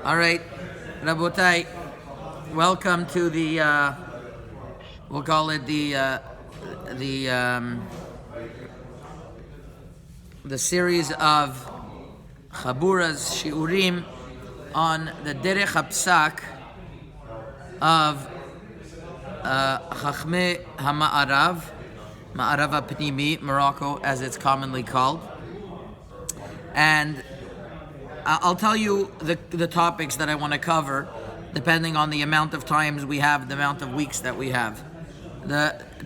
All right, Rabotai, welcome to the, we'll call it the series of Chaburas, Shiurim, on the Derech HaPsak of Chachmei HaMa'arav, Ma'arav HaPnimi, Morocco, as it's commonly called. And I'll tell you the topics that I want to cover, depending on the amount of times we have, the amount of weeks that we have.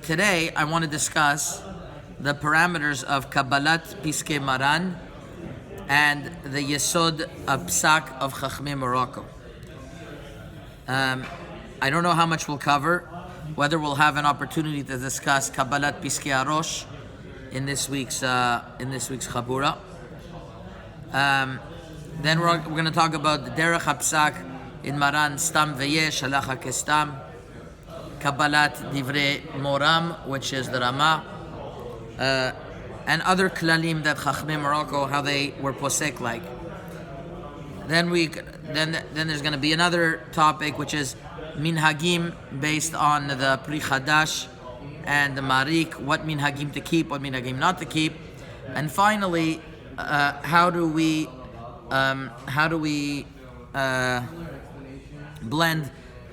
Today, I want to discuss the parameters of Kabbalat Piskei Maran and the Yesod Psak of Chachmei Morocco. I don't know how much we'll cover, whether we'll have an opportunity to discuss Kabbalat Piskei Arosh in this week's Chabura. Then we're going to talk about the Derech HaPsak in Maran, Stam Veyesh, Halacha Kestam, Kabbalat Divrei Moram, which is the Rama, and other klalim that Chachmei Morocco, how they were posek like. Then there's going to be another topic, which is minhagim, based on the Pri Chadash and the Marik, what minhagim to keep, what minhagim not to keep, and finally, how do we blend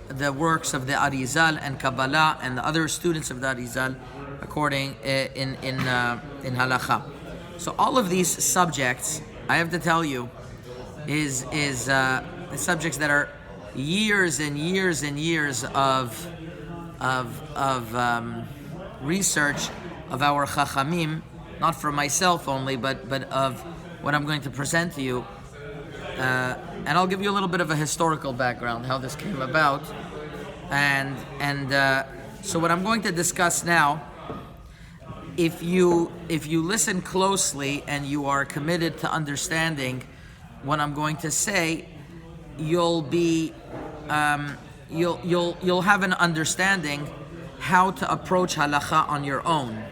the works of the Arizal and Kabbalah and the other students of the Arizal according in Halacha. So all of these subjects, I have to tell you, is subjects that are years and years and years of research of our Chachamim, not for myself only, but of what I'm going to present to you. And I'll give you a little bit of a historical background, how this came about. And so what I'm going to discuss now, if you listen closely and you are committed to understanding what I'm going to say, you'll have an understanding how to approach halacha on your own,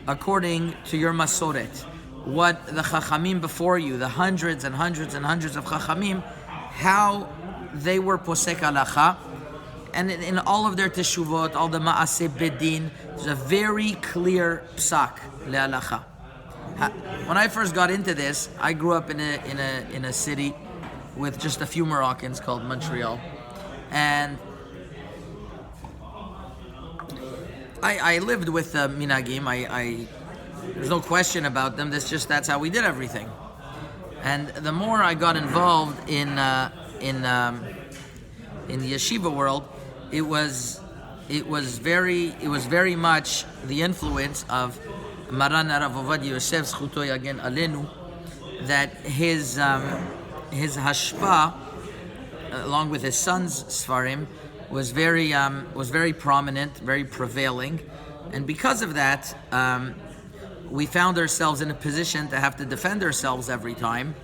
according to your masoret. What the Chachamim before you, the hundreds and hundreds and hundreds of Chachamim, how they were posek halacha, and in all of their teshuvot, all the ma'aseh bedin, there's a very clear psak le'halacha. When I first got into this, I grew up in a city with just a few Moroccans called Montreal, and I lived with minagim. There's no question about them. That's how we did everything. And the more I got involved in the yeshiva world, it was very much the influence of Maran Arav Ovadia Yosef Zchuto Yagen Alenu, that his hashpa, along with his son's Sfarim, was very prominent, very prevailing, and because of that, we found ourselves in a position to have to defend ourselves every time,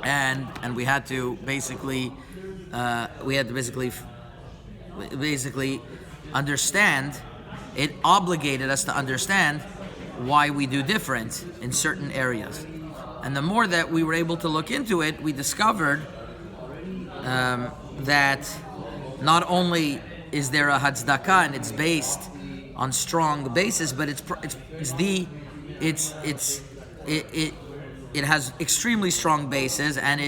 and we had to basically understand. It obligated us to understand why we do different in certain areas, and the more that we were able to look into it, we discovered that not only is there a hatzdaka and it's based on strong basis, but it has extremely strong bases, and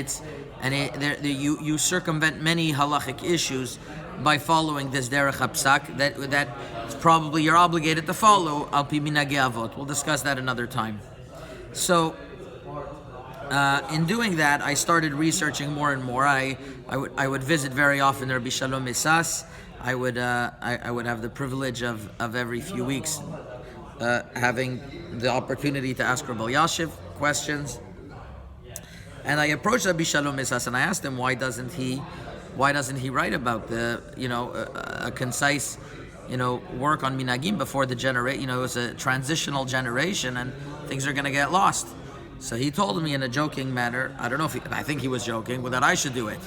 you circumvent many halachic issues by following this derech hapsak that probably you're obligated to follow al pi minhagei avot. We'll discuss that another time. So in doing that, I started researching more and more. I would visit very often Rabbi Shalom Esas. I would have the privilege of every few weeks having the opportunity to ask Rabbi Yashiv questions. And I approached Rabbi Shalom Esas and I asked him, why doesn't he write about a concise work on minagim before the generation? It was a transitional generation and things are going to get lost. So he told me in a joking manner, I don't know I think he was joking, but that I should do it.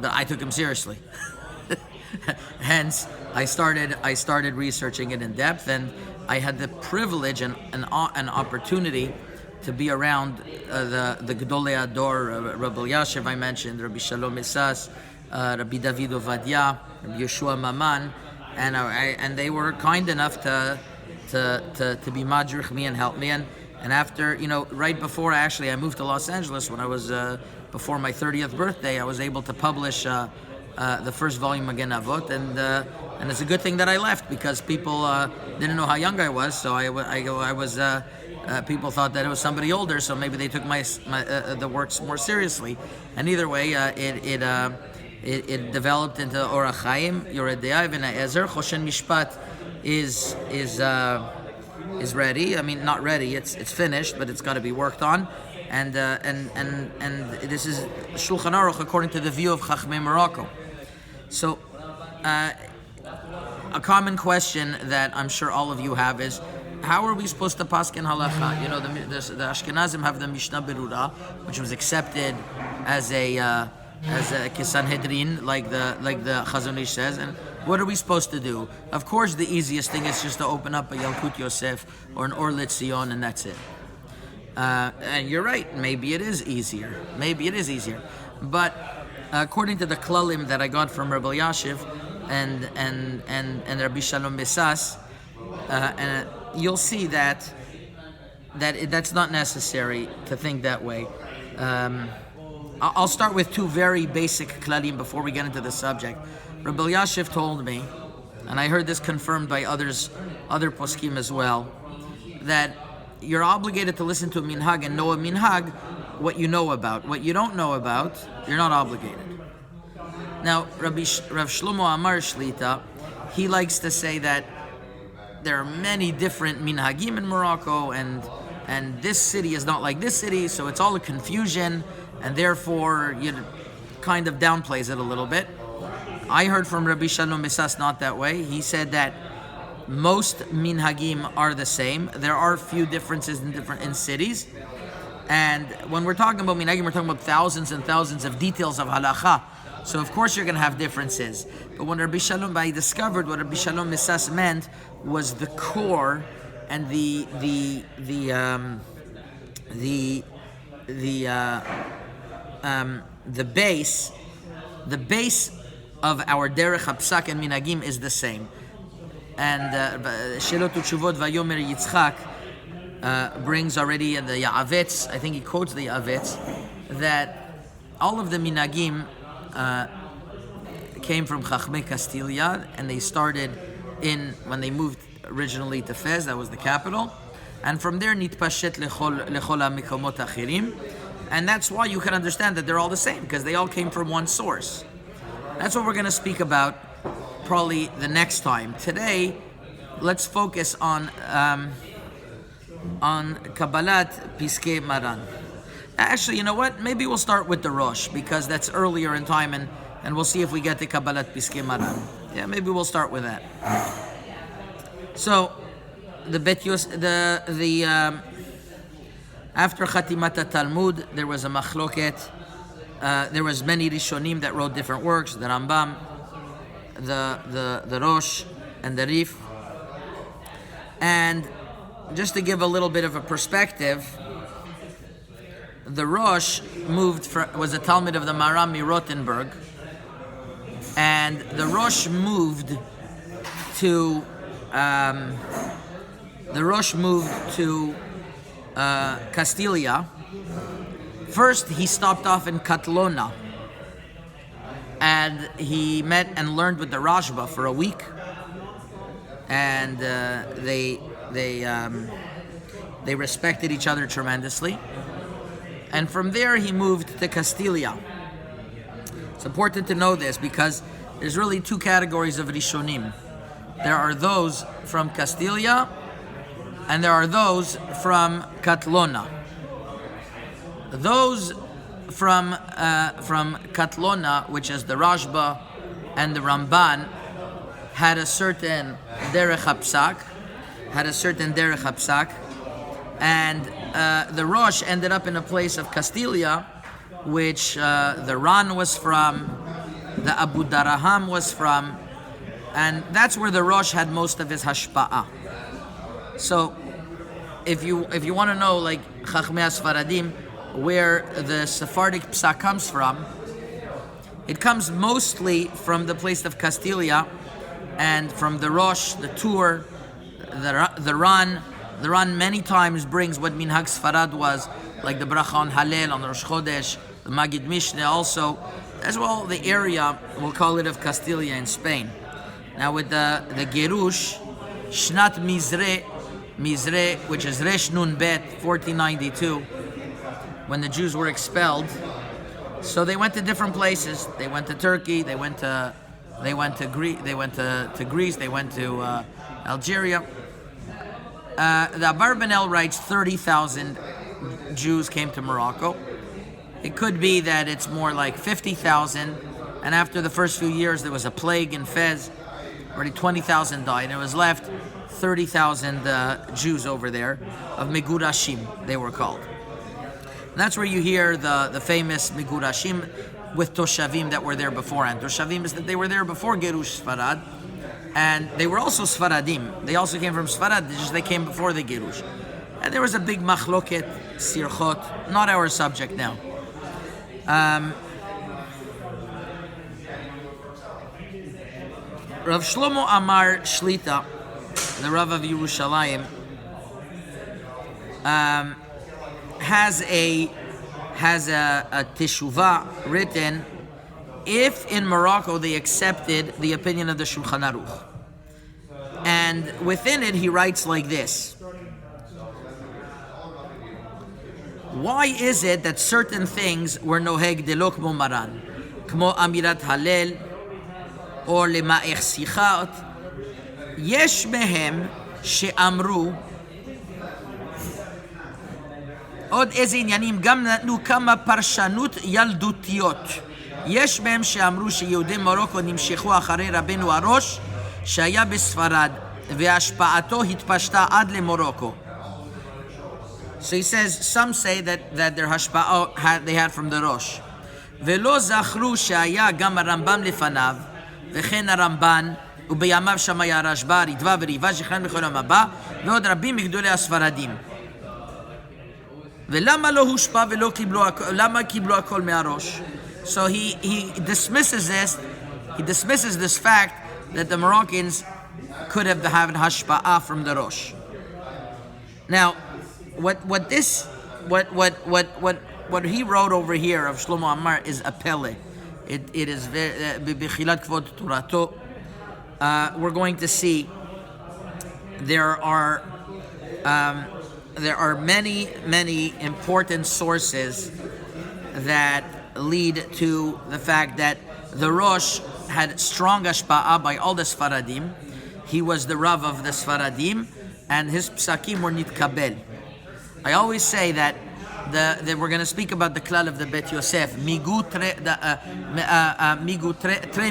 But I took him seriously. Hence, I started researching it in depth, and I had the privilege and an opportunity to be around the Gedolei Ador, Rabbi Yashiv I mentioned, Rabbi Shalom Esas, Rabbi David Ovadia, Rabbi Yeshua Maman, and they were kind enough to be madrich me and help me. And after, right before I moved to Los Angeles, when I was before my 30th birthday, I was able to publish the first volume of Gen Avot, and it's a good thing that I left, because people didn't know how young I was, so I was people thought that it was somebody older, so maybe they took my the works more seriously. And either way, it developed into Orach Chaim, Yored De'ai, V'na Ezer. Choshen Mishpat is ready. I mean, not ready. It's finished, but it's got to be worked on. And this is Shulchan Aruch according to the view of Chachmei Morocco. So, a common question that I'm sure all of you have is, how are we supposed to paskin halacha? The Ashkenazim have the Mishnah Berura, which was accepted as a Kisanhedrin, like the Chazon Ish says. And what are we supposed to do? Of course, the easiest thing is just to open up a Yalkut Yosef or an Or Letzion, and that's it. And you're right. Maybe it is easier. But according to the klalim that I got from Rabbi Yashiv and Rabbi Shalom Besas, and you'll see that's not necessary to think that way. I'll start with two very basic klalim before we get into the subject. Rabbi Yashiv told me, and I heard this confirmed by other poskim as well, that you're obligated to listen to a minhag and know a minhag, what you know about. What you don't know about, you're not obligated. Now, Rav Shlomo Amar Shlita, he likes to say that there are many different minhagim in Morocco, and this city is not like this city, so it's all a confusion, and therefore kind of downplays it a little bit. I heard from Rabbi Shalom Esas not that way. He said that most minhagim are the same. There are few differences in cities, and when we're talking about minhagim, we're talking about thousands and thousands of details of halacha. So of course you're going to have differences. But when I discovered what Rabbi Shalom Esas meant was the core and the base of our derech hapsak and minhagim is the same. And Shelot Utshuvot Vayomer Yitzchak brings already in the Ya'avetz, I think he quotes the Ya'avetz, that all of the minhagim came from Chachmei Castilla, and they started when they moved originally to Fez, that was the capital, and from there nitpashet lechol hamikomot achirim, and that's why you can understand that they're all the same, because they all came from one source. That's what we're going to speak about probably the next time. Today, let's focus on Kabbalat Piskei Maran. Actually, you know what? Maybe we'll start with the Rosh, because that's earlier in time, and we'll see if we get to Kabbalat Piskei Maran. Yeah, maybe we'll start with that. So, after Khatimat Talmud, there was a machloket. There was many Rishonim that wrote different works, the Rambam, the Rosh, and the Rif. And just to give a little bit of a perspective, the Rosh was a Talmud of the Maran Rothenburg, and the Rosh moved to Castilla. First, he stopped off in Katlona, and he met and learned with the Rashba for a week, and they respected each other tremendously. And from there, he moved to Castilla. It's important to know this, because there's really two categories of Rishonim. There are those from Castilla, and there are those from Katlona. Those from Katlona, which is the Rashba and the Ramban, had a certain derech hapsak, and the Rosh ended up in a place of Castilla, which the Ran was from, the Abu Daraham was from, and that's where the Rosh had most of his hashpa'ah. So if you want to know, like Chachmei Sfaradim, where the Sephardic psak comes from, it comes mostly from the place of Castilia, and from the Rosh, the Tur, the Ran. The Ran many times brings what Minhag Sfarad was, like the Bracha on Halel, on Rosh Chodesh, the Magid Mishneh also, as well the area, we'll call it, of Castilia in Spain. Now with the Gerush, Shnat Mizre, which is Resh Nun Bet, 1492, when the Jews were expelled. So they went to different places. They went to Turkey. They went to Greece. They went to Algeria. The Abarbanel writes 30,000 Jews came to Morocco. It could be that it's more like 50,000. And after the first few years, there was a plague in Fez. Already 20,000 died. And it was left 30,000 Jews over there of Megurashim, they were called. And that's where you hear the famous Megurashim with Toshavim that were there beforehand. Toshavim is that they were there before Gerush Sfarad, and they were also Sfaradim. They also came from Sfarad, just they came before the Gerush. And there was a big machloket, sirchot, not our subject now. Rav Shlomo Amar Shlita, the Rav of Yerushalayim, has a teshuvah written if in Morocco they accepted the opinion of the Shulchan Aruch. And within it he writes like this: why is it that certain things were noheg delo kmo Maran, kmo amirat halel, or lema'ech sichot, yesh mehem she'amru, עוד איזה עניינים גם נתנו כמה פרשנות ילדותיות. יש מהם שאמרו שיהודי מרוקו נמשכו אחרי רבנו הראש שהיה בספרד והשפעתו התפשטה עד למורוקו. So he says, some say that their hashpa'ah they had from the Rosh. ולא זכרו שהיה גם הרמב"ם לפניו וכן הרמב"ן ובימיו שם היה הרשב"א, ריטב"א וריב"א זכרן בכל יום הבא ועוד רבים מגדולי הספרדים. ולמה לא הושפע ולא קיבלו, למה קיבלו הכל מהראש? So he dismisses this fact that the Moroccans could have had hashpa'ah from the Rosh. Now, what he wrote over here of Shlomo Amar is a pele. It is b'chilat kvod Torato. We're going to see there are many important sources that lead to the fact that the Rosh had strong hashpa'ah by all the Sfaradim. He was the Rav of the Sfaradim, and his psakim were nitkabel. I always say that we're going to speak about the klal of the Bet Yosef, migu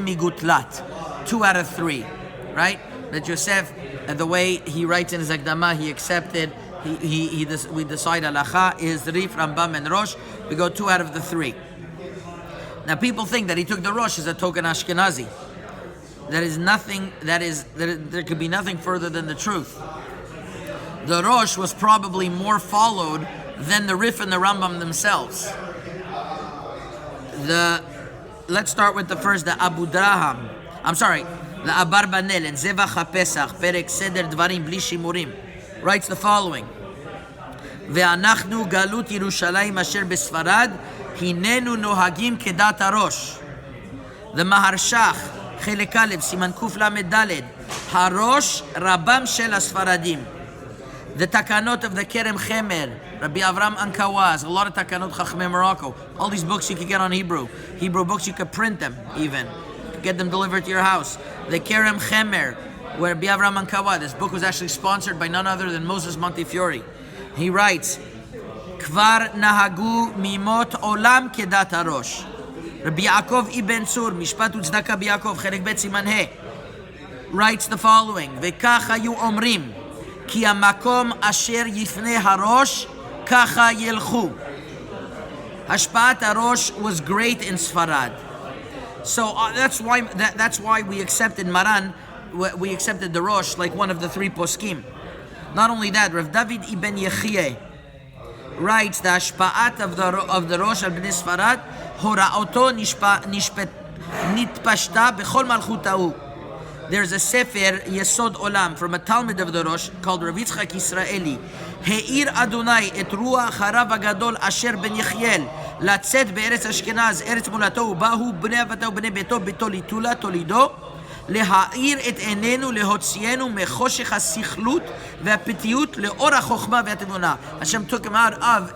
migut lat, 2 out of 3, right? Bet Yosef, the way he writes in his Akdama, he accepted. We decide halacha is Rif, Rambam, and Rosh. We go 2 out of the 3. Now people think that he took the Rosh as a token Ashkenazi. That is nothing. There could be nothing further than the truth. The Rosh was probably more followed than the Rif and the Rambam themselves. Let's start with the first, the Abu Draham. The Abarbanel in Zevach HaPesach, Perek Seder Dvarim Bli Shimurim, writes the following: ואנחנו גלות ירושלים אשר בספרד הננו נוהגים כדת הראש. The Maharshach חלק א' סימן קל"ד, הראש רבם של הספרדים. The Takanot of the Kerem Chemer, Rabbi Avram Ankawaz, a lot of Takanot Chachmei Morocco. All these books you can get on Hebrew books, you can print them even, get them delivered to your house. The Kerem Chemer, where Rabbi Avram Ankawaz, this book was actually sponsored by none other than Moses Montefiore. He writes, Kvar nahagu mimot olam kedat harosh. Rabbi Yaakov Ibn Sur, Mishpat U'Tzedakah B'Yaakov, Chelek Bet Siman He, writes the following: V'kach hayu omrim, ki hamakom asher yifnei harosh, kacha yelchu. Hashpa'at harosh was great in Sfarad. So that's why we accepted Maran, we accepted the Rosh like one of the 3 poskim. Not only that, Rav David ibn Yechiyeh writes the Ashpa'at of the Rosh al Bnei Sfarad, Hora'oto nitpashta b'chol malchutahu. There's a Sefer Yesod Olam from a Talmud of the Rosh called Rav Yitzchak Yisraeli. He'ir Adonai et ruach harav agadol asher ben Yechiel latzet be'eretz Ashkenaz eretz mulato ubahu bnei avatahu bnei beto betolitula tolido להאיר את עינינו, להוציאנו מחושך הסכלות והפתיות לאור החוכמה והתבונה. Hashem took him out of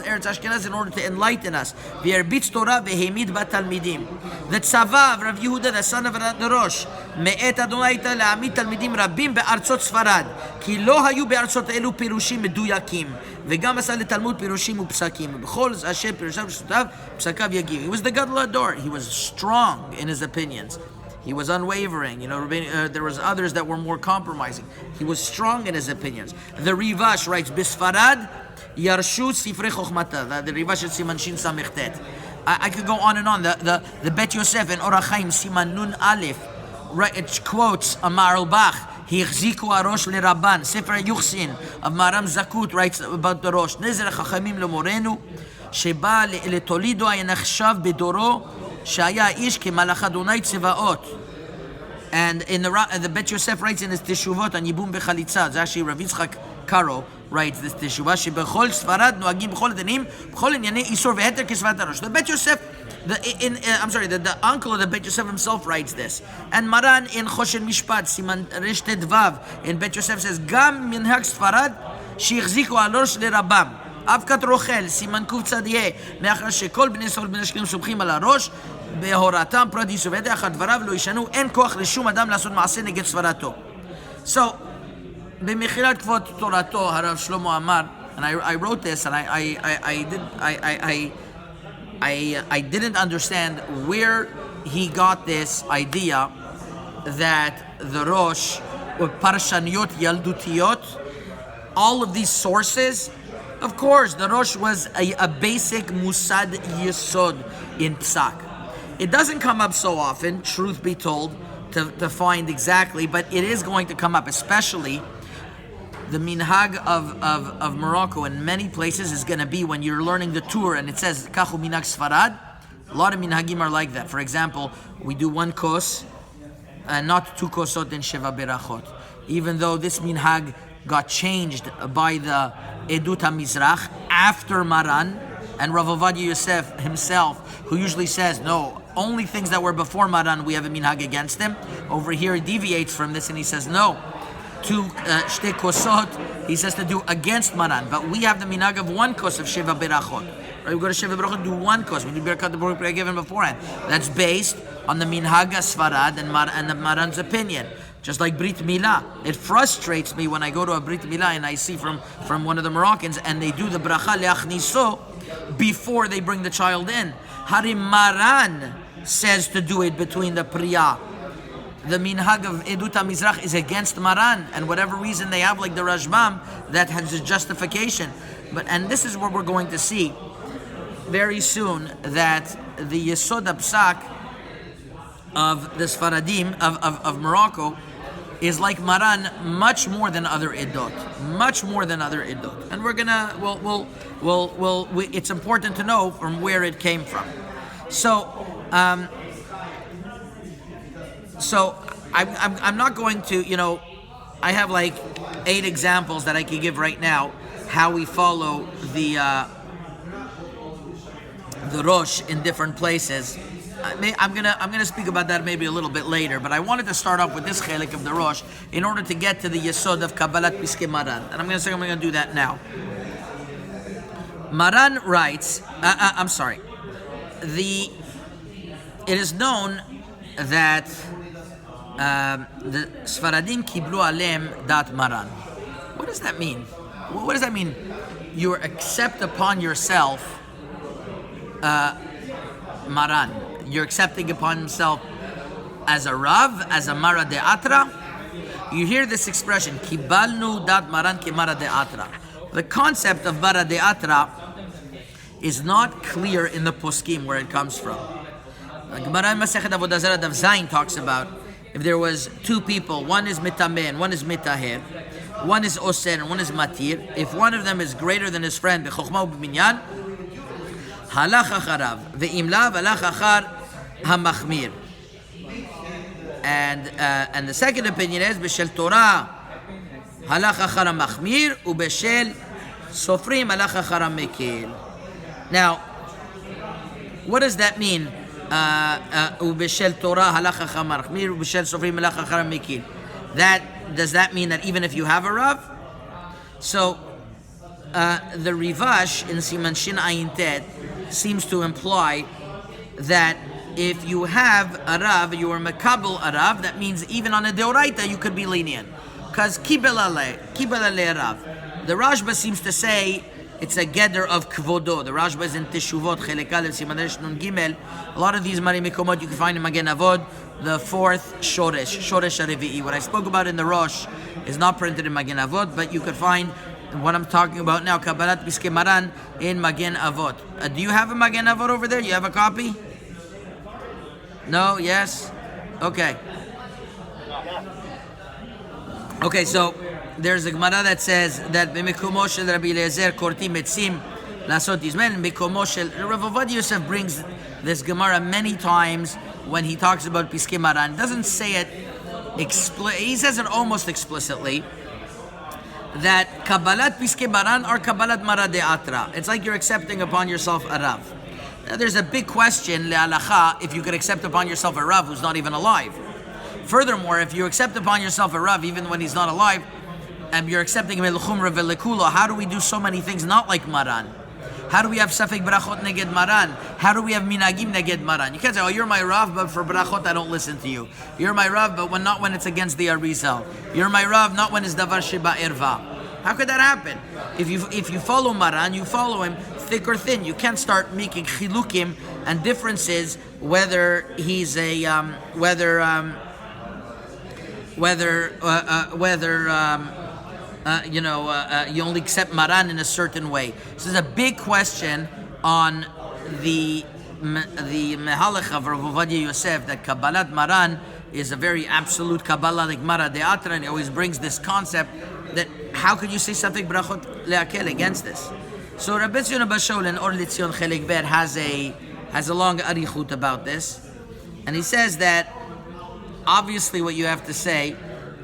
Eretz Ashkenaz in order to enlighten us. והרביץ תורה והעמיד בה תלמידים. The tzava of Rav Yehuda, the son of the Rosh, מאת אדוני הייתה להעמיד תלמידים רבים בארצות ספרד, כי לא היו בארצות אלו פירושים מדויקים, וגם עשה לתלמוד פירושים ופסקים. ובכל השם פירושיו ושפטיו, פסקיו יגיעו. He was the gadol hador. He was strong in his opinions. He was unwavering. There was others that were more compromising. He was strong in his opinions. The Rivash writes, Bisfarad yarshu sifrei chokhmata. The Rivash is Siman Shin Samechtet. I could go on and on. The Bet Yosef and Orach Chaim Siman Nun Aleph, right? It quotes Amar al-Bach. Hichziku arosh leRabban. Sefer Yuchsin of Maram Zakut writes about the Rosh. Nezer Chachamim lemorenu sheba letolido ayenachshav bedoro. Shaya ish kemalach Adonai tzevaot. And in the Bet Yosef writes in his Teshuvot on Yibum Bechalitza. It's actually Rav Yitzchak Karo writes this Teshuvah. Shebechol Sfarad noagim bechol dinim bechol inyanei isur veheter kisvat harosh. The Bet Yosef, the uncle of the Bet Yosef himself writes this. And Maran in Choshen Mishpat Siman Rishtet Vav in Bet Yosef says Gam minhag Sfarad shichziku alosh leRabam. אבקת רוכל, סימן קוף צדיה, מאחר שכל בני ישראל בני אשכנז סומכים על הראש, בהוראתם פרט יסובית אחד דבריו לא ישנו, אין כוח לשום אדם לעשות מעשה נגד סברתו. So, במחילת כבוד תורתו, הרב שלמה אמר, and I wrote this, and I didn't understand where he got this idea that the Rosh, or Parshaniyot Yaldutiyot, all of these sources. Of course, the Rosh was a basic Musad Yesod in Psak. It doesn't come up so often, truth be told, to find exactly, but it is going to come up, especially the minhag of Morocco in many places is going to be when you're learning the tour and it says, Kachu minhag Sfarad. A lot of minhagim are like that. For example, we do one kos and not two kosot in Sheva Berachot. Even though this minhag got changed by the Edut HaMizrach after Maran, and Rav Ovadia Yosef himself, who usually says, no, only things that were before Maran, we have a minhag against him. Over here, he deviates from this and he says, no, to Shte Kosot, he says to do against Maran. But we have the minhag of one kos of Sheva Berachot. Right? We go to Sheva Berachot, do one kos. We do Birkat Baruch given beforehand. That's based on the minhag Sfarad and the Maran's opinion. Just like Brit Milah. It frustrates me when I go to a Brit Milah and I see from one of the Moroccans and they do the bracha le'achniso before they bring the child in. Harim Maran says to do it between the Priya. The minhag of Edut HaMizrach is against Maran, and whatever reason they have, like the Rajbam, that has a justification. And this is what we're going to see very soon, that the Yesod HaPsak of the Sfaradim of Morocco is like Maran much more than other Iddot. And we're gonna, it's important to know from where it came from. So I'm not going to, I have like 8 examples that I can give right now how we follow the Rosh in different places. I'm gonna speak about that maybe a little bit later, but I wanted to start off with this chelik of the Rosh in order to get to the Yesod of Kabbalat Piskei Maran, and I'm gonna do that now. Maran writes, it is known that the Sfaradim kiblu alem dat Maran. What does that mean? What does that mean? You accept upon yourself Maran. You're accepting upon himself as a Rav, as a Mara de Atra. You hear this expression, Kibalnu dat Maran ki Mara de Atra. The concept of Mara de Atra is not clear in the poskim where it comes from. The Gemara in Masechet Avodah Zarah Daf Zayin talks about if there was 2 people, one is mitameh and one is mitaher, one is oser and one is matir. If one of them is greater than his friend, b'chokhmah u'b'minyan, halach acharav, ve'im lav halach achar hamachmir. And the second opinion is b'shel Torah halach achar hamachmir u'b'shel sofrim halach achar hamekil. Now, what does that mean? Ubeshel Torah halach achar hamachmir ubeshel sofrim halach achar hamekil. Does that mean that even if you have a Rav? So the Rivash in Siman Shin Ayin Tet seems to imply that if you have a Rav, you are Mekabel a Rav, that means even on a Deoraita you could be lenient. Because Kibel Ale Rav. The Rashba seems to say it's a gather of kvodo. The Rashba is in Teshuvot, Chelek Aleph, Siman Resh Nun Gimel. A lot of these Mari Mikomot you can find in Magen Avod, the fourth Shoresh HaRevi'i. What I spoke about in the Rosh is not printed in Magen Avod, but you could find what I'm talking about now, Kabbalat Piskei Maran, in Magen Avod. Do you have a Magen Avod over there? You have a copy? No? Yes? Okay. Okay, so there's a Gemara that says that b'mikumo shel Rabbi Eliezer kortim etzim lasot izmen. B'mikumo shel Rav Ovadia Yosef brings this Gemara many times when he talks about Piskei Maran. Doesn't say it he says it almost explicitly that Kabbalat Piskei Maran or Kabbalat Mara De'atra. It's like you're accepting upon yourself a Rav. Now, there's a big question le'alacha if you could accept upon yourself a Rav who's not even alive. Furthermore, if you accept upon yourself a Rav even when he's not alive, and you're accepting him el-chumra ve'lekulo, how do we do so many things not like Maran? How do we have safek brachot neged Maran? How do we have minagim neged Maran? You can't say, oh, you're my Rav, but for brachot I don't listen to you. You're my Rav, but not when it's against the Arizal. You're my Rav, not when it's davar sheba erva. How could that happen? If you follow Maran, you follow him thick or thin. You can't start making chilukim and differences whether he's a you only accept Maran in a certain way. So there's a big question on the Mehalech of Rav Ovadia Yosef that Kabbalat Maran is a very absolute Kabbalah like Mara De'atra, and he always brings this concept that how could you say something brachot le'akel against this? So Rabbi Tzion Bashol in Or Litzion Chelek Bet has a long arichut about this, and he says that obviously what you have to say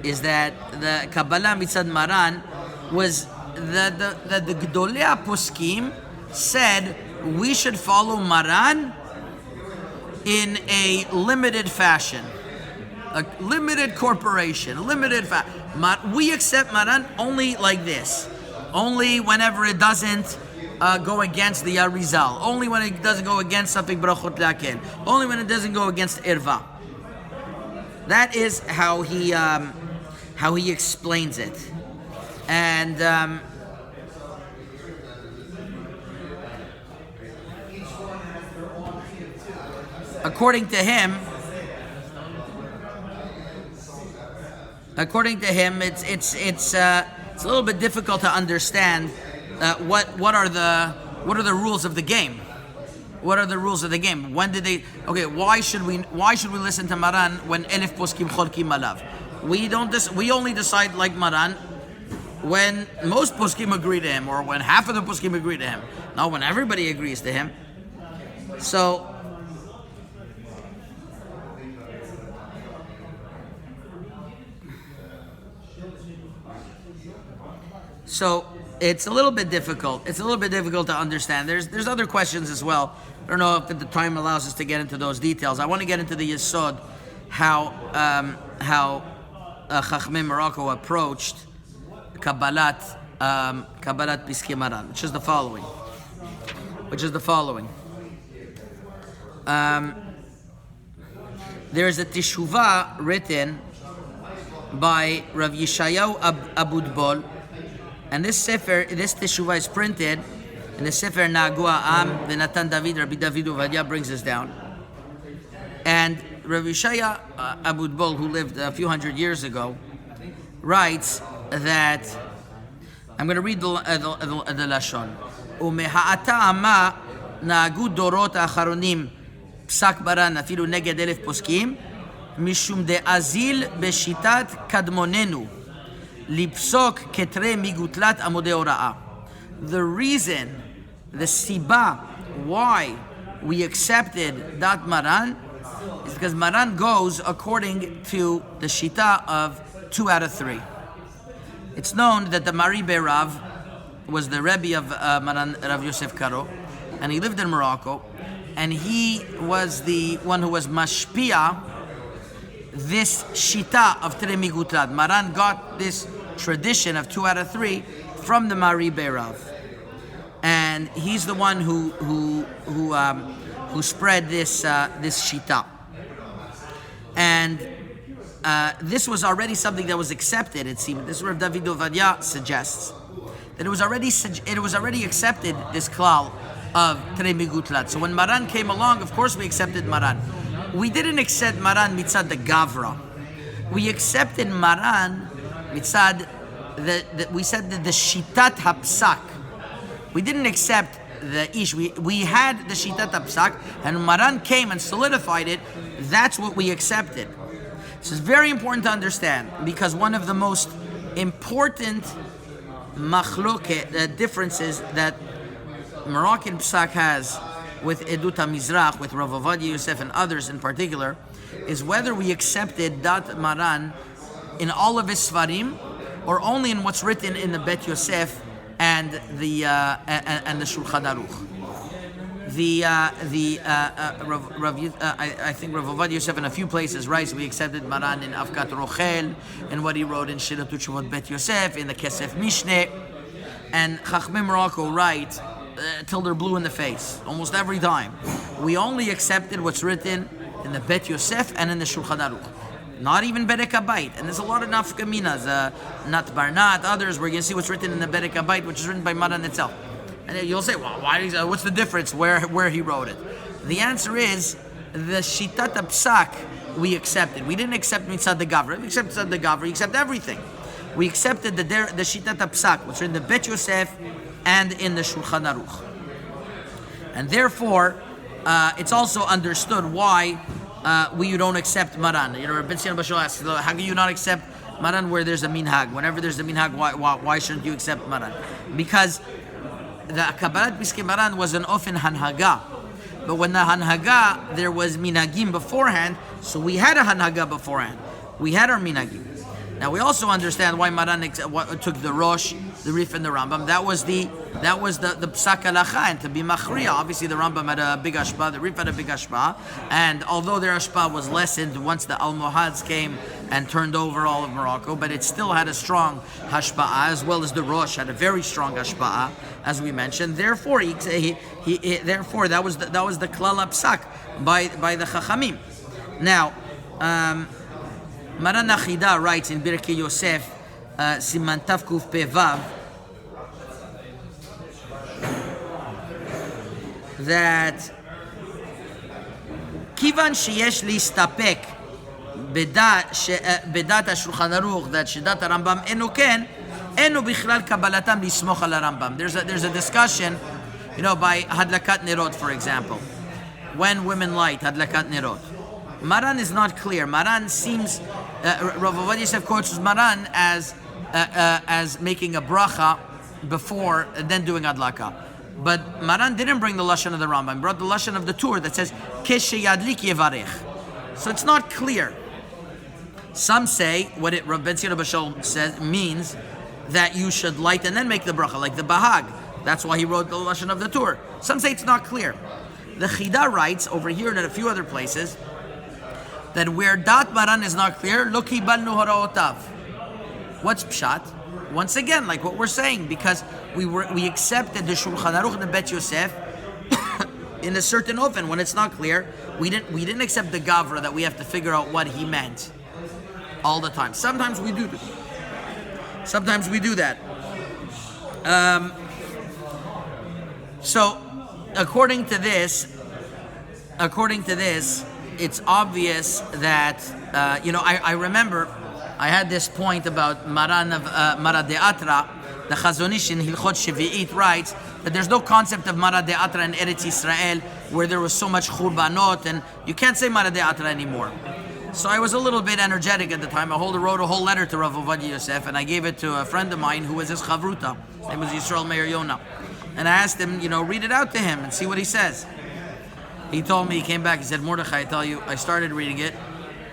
is that the Kabbalah Mitzad Maran was the Gedolei Poskim said we should follow Maran in a limited fashion, a limited corporation, a limited we accept Maran only like this, only whenever it doesn't go against the Arizal, only when it doesn't go against something brachot laken, only when it doesn't go against erva. That is how he explains it, and according to him, it's a little bit difficult to understand what are the rules of the game. What are the rules of the game? When did they? Okay, why should we listen to Maran when elif poskim cholkim alav? We only decide like Maran when most poskim agree to him, or when half of the poskim agree to him. Not when everybody agrees to him. So it's a little bit difficult. It's a little bit difficult to understand. There's other questions as well. I don't know if the time allows us to get into those details. I want to get into the Yesod, how Chachmei Morocco approached Kabbalat Piskei Maran, which is the following. There is a Teshuvah written by Rav Yeshayahu Abudbol, and this Teshuvah is printed in the Sefer Nagua Am V'Natan David. Rabbi David Ovadia brings this down, and Rav Yeshayahu Abudbol, who lived a few hundred years ago, writes that I'm going to read the lashon. Umeha'ata ama na'agu dorot ha'acharonim psak baran afilu neged elef poskim mishum de'azil beshitat kadmonenu lipsok ketre migutlat amodei hora'ah. The reason, the siba, why we accepted that Maran is because Maran goes according to the shita of 2 out of 3. It's known that the Maribe Rav was the Rebbe of Maran Rav Yosef Karo, and he lived in Morocco, and he was the one who was mashpia this shita of Tere Migutrat. Maran got this tradition of 2 out of 3 from the Maribe Rav, and he's the one who spread this shita. And this was already something that was accepted. It seemed. This is where David Ovadia suggests that it was already accepted, this klal of Trei Migutlat. So when Maran came along, of course we accepted Maran. We didn't accept Maran mitzad the Gavra. We accepted Maran mitzad we said that the Shitat Hapsak. We didn't accept the Ish. We had the Shitat Hapsak, and Maran came and solidified it. That's what we accepted. This is very important to understand, because one of the most important machloket differences that Moroccan Psak has with Edut HaMizrach, with Rav Ovadia Yosef and others in particular, is whether we accepted Dat Maran in all of his Svarim or only in what's written in the Bet Yosef and the Shulchan Aruch. I think Rav Ovadia Yosef in a few places writes we accepted Maran in Avkat Rochel, and what he wrote in Shiratu Tshuvot Bet Yosef, in the Kesef Mishneh, and Chachmei Morocco write till they're blue in the face almost every time. We only accepted what's written in the Bet Yosef and in the Shulchan Aruch, not even Berek HaBayit. And there's a lot of nafka minas, Nat Barnat, others. We're going to see what's written in the Berek HaBayit, which is written by Maran itself. And you'll say, well, what's the difference where he wrote it? The answer is the Shitat Psak we accepted. We didn't accept Mitzad the Gavra. We accepted Mitzad the Gavra. We accept everything. We accepted the Shitat Psak, which are in the Bet Yosef and in the Shulchan Aruch. And therefore, it's also understood why we don't accept Maran. You know, Rabbi Tzion Bashal asks, how can you not accept Maran where there's a minhag? Whenever there's a minhag, why shouldn't you accept Maran? Because the Kabbalat Piskei Maran was an often hanhaga. But when the hanhaga, there was minhagim beforehand, so we had a hanhaga beforehand. We had our minhagim. Now we also understand why Maran took the Rosh, the Rif, and the Rambam. That was the Psak Halacha, and to be Machriya. Obviously the Rambam had a big Ashpa, the Rif had a big Ashpa, and although their Ashpa was lessened once the Almohads came and turned over all of Morocco, but it still had a strong Hashpa'a, as well as the Rosh had a very strong Hashpa'a, as we mentioned. Therefore, therefore that was the Klal Psak by the Chachamim. Now, Maran Achida writes in Birkei Yosef, Siman Tav Kuf Pevav, that Kivan sheyesh listapek bedat HaShulchan Aruch, that Shidat HaRambam enu ken, enu bichlal kabalatam lismoch al HaRambam. There's a discussion, by Hadlakat Nerot, for example, when women light Hadlakat Nerot. Maran is not clear. Maran seems, Rav Ovadia Yosef quotes Maran as making a bracha before and then doing adlaka. But Maran didn't bring the lashon of the Rambam. He brought the lashon of the Tur that says Kesheyadlik Yevarech. So it's not clear. Some say what Rav Ben Tzion Bashal says means that you should light and then make the bracha, like the Bahag. That's why he wrote the lashon of the Tur. Some say it's not clear. The Chida writes over here and at a few other places that where Dat Maran is not clear, lo kibalnu horaotav. What's pshat? Once again, like what we're saying, because we accepted the Shulchan Aruch and the Bet Yosef in a certain ofen. When it's not clear, we didn't accept the Gavra that we have to figure out what he meant all the time. Sometimes we do that. So according to this, it's obvious that I remember I had this point about Maran of Mara de Atra. The Chazon Ish in Hilchot Shevi'it writes that there's no concept of Mara de Atra in Eretz Yisrael where there was so much churbanot, and you can't say Mara de Atra anymore. So I was a little bit energetic at the time. I wrote a whole letter to Rav Ovadia Yosef, and I gave it to a friend of mine who was his chavruta. His name was Yisrael Meir Yonah. And I asked him, read it out to him and see what he says. He told me, he came back, he said, Mordechai, I tell you, I started reading it,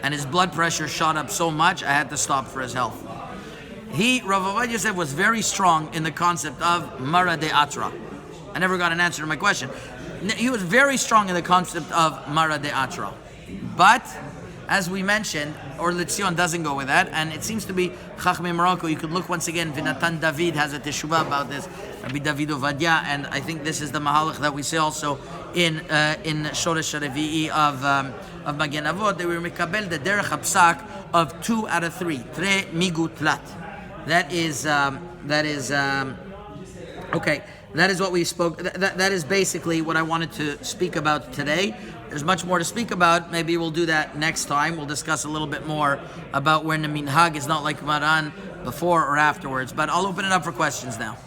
and his blood pressure shot up so much, I had to stop for his health. Rav Ovadia Yosef was very strong in the concept of Mara de Atra. I never got an answer to my question. He was very strong in the concept of Mara de Atra. But, as we mentioned, or Litzion doesn't go with that, and it seems to be Chachmei Morocco. You could look once again, Vinatan David has a teshuvah about this, Rabbi David Ovadia, and I think this is the mahalach that we say also in Shoresh Revi'i of Magen Avot, they were mekabel the derech hapsak of 2 out of 3, tre migutlat. That is okay. That is what we spoke. That is basically what I wanted to speak about today. There's much more to speak about. Maybe we'll do that next time. We'll discuss a little bit more about when the minhag is not like Maran, before or afterwards. But I'll open it up for questions now.